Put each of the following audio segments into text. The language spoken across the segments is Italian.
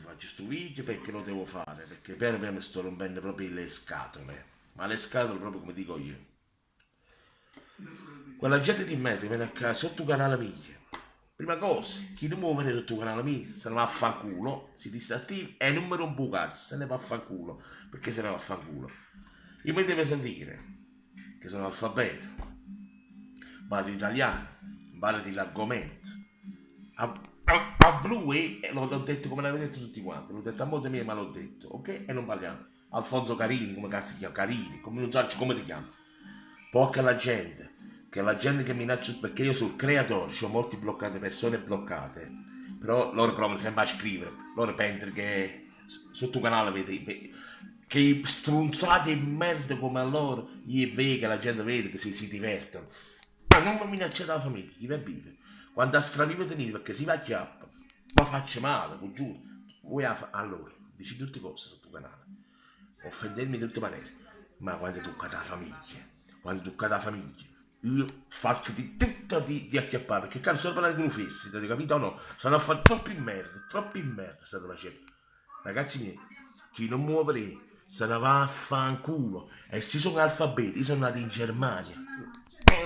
faccio sto video perché lo devo fare, perché piano piano mi sto rompendo proprio le scatole, ma le scatole proprio come dico io. Quella gente di me ti viene a casa sotto il canale mio. Prima cosa, chi non muove sotto il canale mio se ne va a fanculo, si disattiva e non mi rompo un cazzo, se ne va a fanculo, perché se ne va a fanculo. Io mi deve sentire che sono alfabeto, parlo italiano, parlo dell'argomento. A blu l'ho detto come l'avete detto tutti quanti, l'ho detto a modo mio ma l'ho detto, ok? E non parliamo. Alfonso Carini, come cazzo ti chiama? Carini, come non so come ti chiami. Poca la gente, che la gente che minaccia, perché io sul creatore ho molti bloccate, persone bloccate, però loro provano sempre a scrivere, loro pensano che sotto canale vedi, che strunzate in merda come loro, io vedo che la gente vede che si divertono. Ma non mi minacciate la famiglia, chi ne vive? Quando a stravivo tenete perché si va a chiappa, ma faccio male, vi giuro. Allora, dici tutte cose sotto il canale, offendermi in tutte maniere, ma quando tocca la famiglia, quando tocca la famiglia, io faccio di tutto di acchiappare, perché cazzo sono parlando di un fessi, avete capito o no? Sono a fare troppo in merda state facendo. Ragazzi miei, chi non muove se ne va a fanculo, e se sono alfabeti, io sono nato in Germania,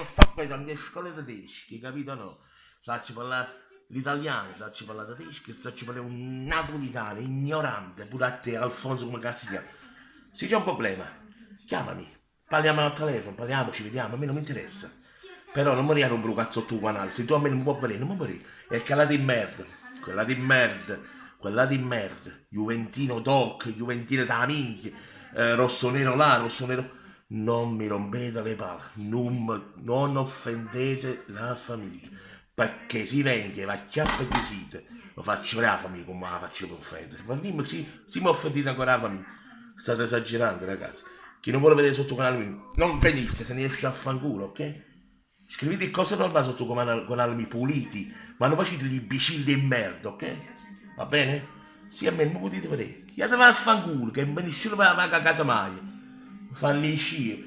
fa questo anche scuole tedesche, capito o no? Sacci parlare l'italiano, sacci parlare tedesco, sacci parlare un napolitano, ignorante, pure a te, Alfonso, come cazzo ti chiama? Se c'è un problema, chiamami, parliamo al telefono, parliamo, ci vediamo, a me non mi interessa. Però non mi riare un cazzo tu canale, se tu a me non mi puoi venire, non mi puoi venire. E quella di merda, quella di merda, quella di merda, Juventino Doc, Juventino da minchia, rossonero là, rossonero. Non mi rompete le palle, non offendete la famiglia, perché si venga, va a chiappa e visite, lo faccio per la famiglia come la faccio per offendere. Ma dimmi, si mi offendete ancora la famiglia, state esagerando ragazzi, chi non vuole vedere sotto il canale mio, non venisse, se ne esce a fanculo, ok? Scrivete cose normali sotto canale mio puliti, ma non facete gli imbecilli di merda, ok? Va bene? Sì, a me non potete vedere, chiedete a fanculo, che nessuno mi ha cagato mai. Fanno i sci.